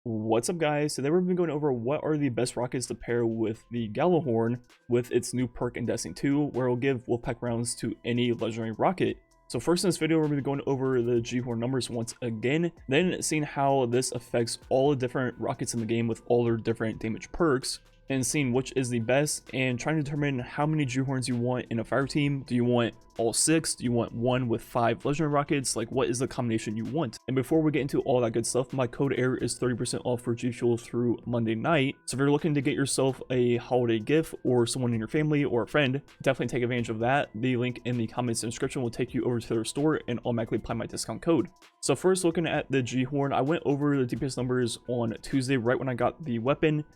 What's up, guys? Today we're going over what are the best rockets to pair with the Gjallarhorn with its new perk in Destiny 2, where it'll give Wolfpack rounds to any legendary rocket. So first in this video, we're going to be going over the Ghorn numbers once again, then seeing how this affects all the different rockets in the game with all their different damage perks, and seeing which is the best, and trying to determine how many Ghorns you want in a fire team. Do you want all 6? Do you want one with 5 legendary rockets? Like, what is the combination you want? And before we get into all that good stuff, my code Air is 30% off for G Fuel through Monday night. So if you're looking to get yourself a holiday gift or someone in your family or a friend, definitely take advantage of that. The link in the comments and description will take you over to their store and automatically apply my discount code. So first, looking at the Ghorn, I went over the DPS numbers on Tuesday right when I got the weapon,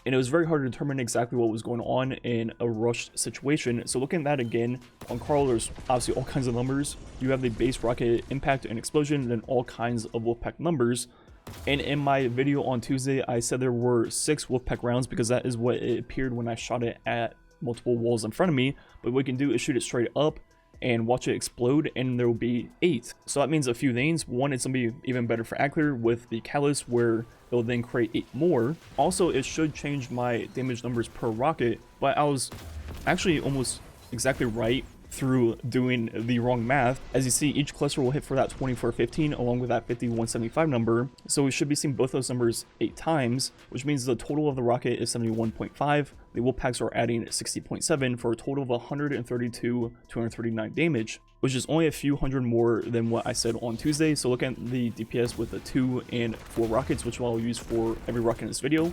and it was very hard to determine exactly what was going on in a rushed situation. So looking at that again, on Carl, there's obviously all kinds of numbers. You have the base rocket impact and explosion, and then all kinds of Wolfpack numbers. And in my video on Tuesday, I said there were 6 Wolfpack rounds because that is what it appeared when I shot it at multiple walls in front of me. But what we can do is shoot it straight up and watch it explode, and there will be 8. So that means a few things. One, it's gonna be even better for Ackler with the catalyst, where it'll then create 8 more. Also, it should change my damage numbers per rocket, but I was actually almost exactly right through doing the wrong math. As you see, each cluster will hit for that 2415 along with that 5175 number, so we should be seeing both those numbers 8 times, which means the total of the rocket is 71.5. The Wolfpacks are adding 60.7 for a total of 132,239 damage, which is only a few hundred more than what I said on Tuesday. So look at the DPS with the 2 and 4 rockets, which I'll use for every rocket in this video.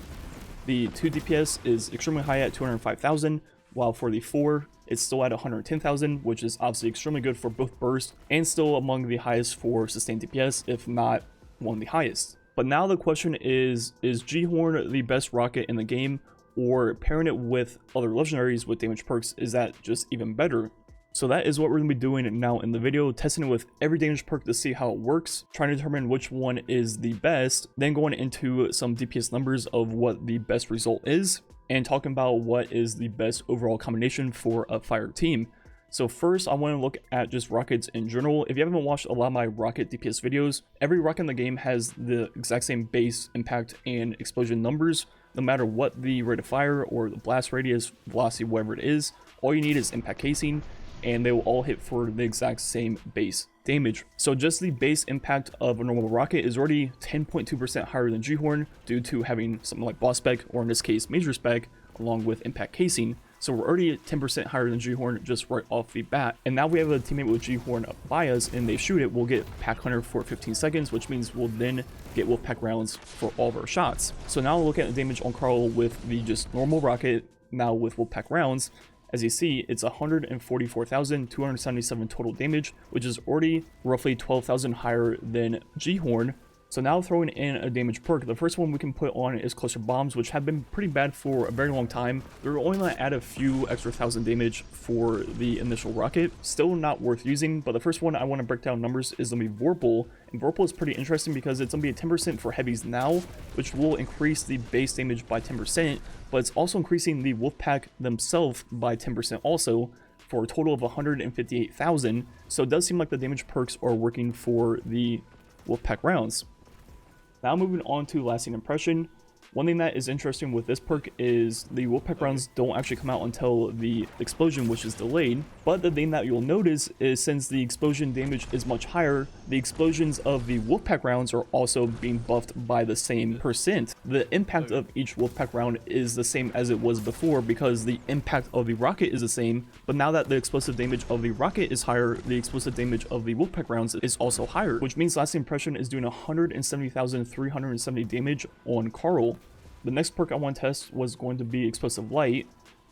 The 2 DPS is extremely high at 205,000, while for the 4, it's still at 110,000, which is obviously extremely good for both burst and still among the highest for sustained DPS, if not one of the highest. But now the question is Ghorn the best rocket in the game, or pairing it with other legendaries with damage perks, is that just even better? So that is what we're going to be doing now in the video, testing it with every damage perk to see how it works, trying to determine which one is the best, then going into some DPS numbers of what the best result is, and talking about what is the best overall combination for a fire team. So first, I want to look at just rockets in general. If you haven't watched a lot of my rocket DPS videos, every rocket in the game has the exact same base, impact, and explosion numbers, no matter what the rate of fire or the blast radius, velocity, whatever it is. All you need is impact casing, and they will all hit for the exact same base damage. So just the base impact of a normal rocket is already 10.2% higher than Ghorn due to having something like boss spec, or in this case major spec, along with impact casing. So we're already at 10% higher than Ghorn just right off the bat. And now we have a teammate with Ghorn up by us, and they shoot it, we'll get Pack Hunter for 15 seconds, which means we'll then get Wolfpack rounds for all of our shots. So now look at the damage on Carl with the just normal rocket, now with Wolfpack rounds. As you see, it's 144,277 total damage, which is already roughly 12,000 higher than Ghorn. So now throwing in a damage perk, the first one we can put on is cluster bombs, which have been pretty bad for a very long time. They're only going to add a few extra 1,000 damage for the initial rocket. Still not worth using, but the first one I want to break down numbers is going to be Vorpal. And Vorpal is pretty interesting because it's going to be a 10% for heavies now, which will increase the base damage by 10%, but it's also increasing the Wolfpack themselves by 10% also, for a total of 158,000. So it does seem like the damage perks are working for the Wolfpack rounds. Now moving on to lasting impression. One thing that is interesting with this perk is the Wolfpack rounds don't actually come out until the explosion, which is delayed. But the thing that you'll notice is since the explosion damage is much higher, the explosions of the Wolfpack rounds are also being buffed by the same percent. The impact of each Wolfpack round is the same as it was before because the impact of the rocket is the same, but now that the explosive damage of the rocket is higher, the explosive damage of the Wolfpack rounds is also higher, which means lasting impression is doing 170,370 damage on Carl. The next perk I want to test was going to be Explosive Light,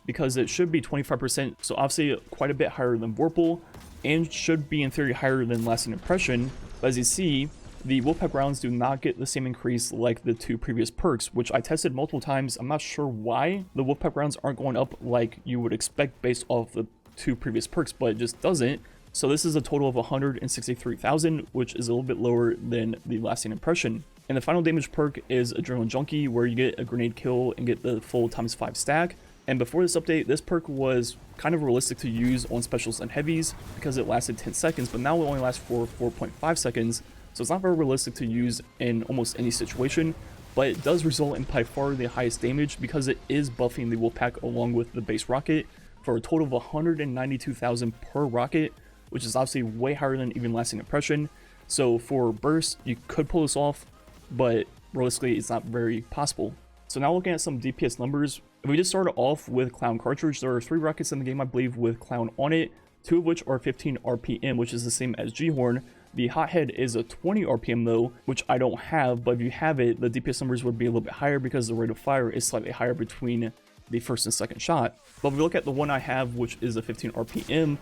because it should be 25%, so obviously quite a bit higher than Vorpal, and should be in theory higher than lasting impression. But as you see, the Wolfpack rounds do not get the same increase like the 2 previous perks, which I tested multiple times. I'm not sure why the Wolfpack rounds aren't going up like you would expect based off the 2 previous perks, but it just doesn't. So this is a total of 163,000, which is a little bit lower than the lasting impression. And the final damage perk is Adrenaline Junkie, where you get a grenade kill and get the full ×5 stack. And before this update, this perk was kind of realistic to use on specials and heavies because it lasted 10 seconds, but now it only lasts for 4.5 seconds. so it's not very realistic to use in almost any situation, but it does result in by far the highest damage because it is buffing the Wolfpack along with the base rocket for a total of 192,000 per rocket, which is obviously way higher than even lasting impression. So for burst, you could pull this off, but realistically, it's not very possible. So now looking at some DPS numbers, if we just start off with Clown Cartridge, there are 3 rockets in the game, I believe, with Clown on it, 2 of which are 15 RPM, which is the same as Ghorn. The Hothead is a 20 RPM though, which I don't have, but if you have it, the DPS numbers would be a little bit higher because the rate of fire is slightly higher between the first and second shot. But if we look at the one I have, which is a 15 RPM,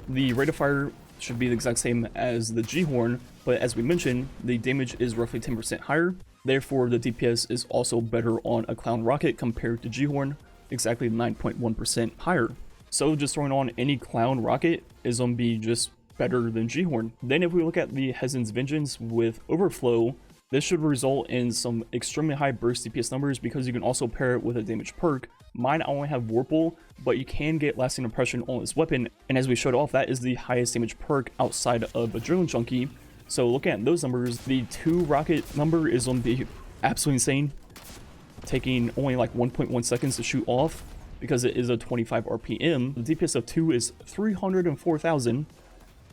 the rate of fire should be the exact same as the Ghorn, but as we mentioned, the damage is roughly 10% higher. Therefore, the DPS is also better on a Clown rocket compared to Ghorn, exactly 9.1% higher. So just throwing on any Clown rocket is going to be just better than Ghorn. Then if we look at the Hezen's Vengeance with Overflow, this should result in some extremely high burst DPS numbers because you can also pair it with a damage perk. Mine, I only have Vorpal, but you can get lasting impression on this weapon, and as we showed off, that is the highest damage perk outside of Adrenaline Junkie. So looking at those numbers, the 2 rocket number is going to be absolutely insane, taking only like 1.1 seconds to shoot off because it is a 25 RPM. The DPS of 2 is 304,000.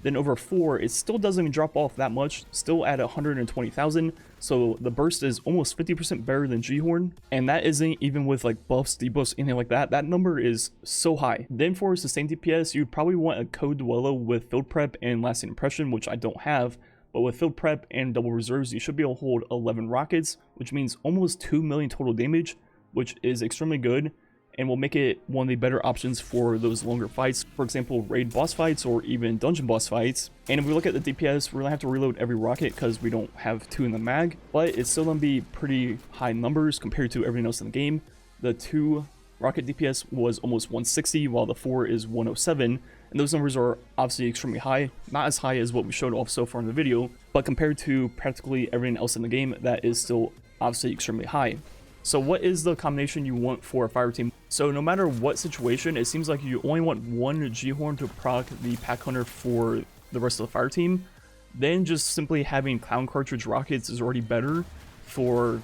Then over 4, it still doesn't even drop off that much, still at 120,000. So the burst is almost 50% better than Ghorn, and that isn't even with like buffs, debuffs, anything like that. That number is so high. Then for sustained DPS, you'd probably want a Code Duello with Field Prep and Lasting Impression, which I don't have. But with Field Prep and double reserves, you should be able to hold 11 rockets, which means almost 2 million total damage, which is extremely good and will make it one of the better options for those longer fights. For example, raid boss fights or even dungeon boss fights. And if we look at the DPS, we're gonna have to reload every rocket because we don't have 2 in the mag, but it's still gonna be pretty high numbers compared to everything else in the game. The 2 rocket DPS was almost 160, while the 4 is 107. And those numbers are obviously extremely high, not as high as what we showed off so far in the video, but compared to practically everything else in the game, that is still obviously extremely high. So what is the combination you want for a fire team? So no matter what situation, it seems like you only want one Ghorn to proc the Pack Hunter for the rest of the fire team. Then just simply having Clown Cartridge rockets is already better for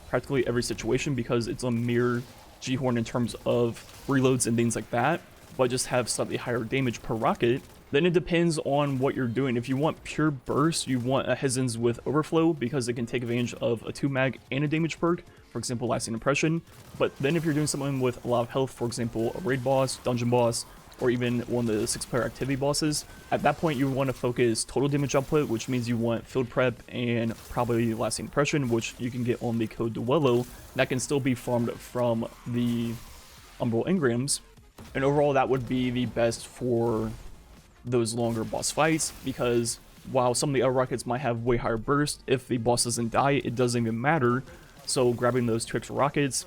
practically every situation because it's a mere Ghorn in terms of reloads and things like that, but just have slightly higher damage per rocket. Then it depends on what you're doing. If you want pure burst, you want a Hezen's with Overflow because it can take advantage of a 2 mag and a damage perk, for example, Lasting Impression. But then if you're doing something with a lot of health, for example, a raid boss, dungeon boss, or even one of the 6-player activity bosses, at that point you want to focus total damage output, which means you want Field Prep and probably Lasting Impression, which you can get on the Code Duello. That can still be farmed from the Umbral Engrams. And overall, that would be the best for those longer boss fights, because while some of the other rockets might have way higher burst, if the boss doesn't die, it doesn't even matter. So grabbing those 2 extra rockets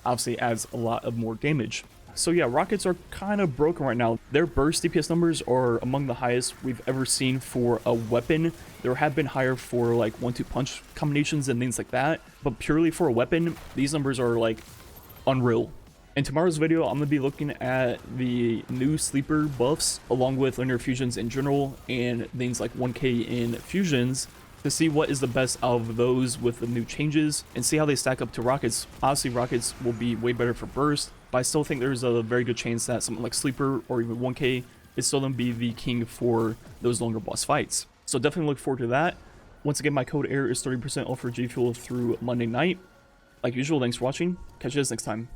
obviously adds a lot of more damage. So yeah, rockets are kind of broken right now. Their burst DPS numbers are among the highest we've ever seen for a weapon. There have been higher for like 1-2 punch combinations and things like that, but purely for a weapon, these numbers are like unreal. In tomorrow's video, I'm going to be looking at the new sleeper buffs along with linear fusions in general and things like 1k in fusions to see what is the best out of those with the new changes and see how they stack up to rockets. Obviously, rockets will be way better for burst, but I still think there's a very good chance that something like sleeper or even 1k is still going to be the king for those longer boss fights. So definitely look forward to that. Once again, my code AIR is 30% off for G Fuel through Monday night. Like usual, thanks for watching. Catch you guys next time.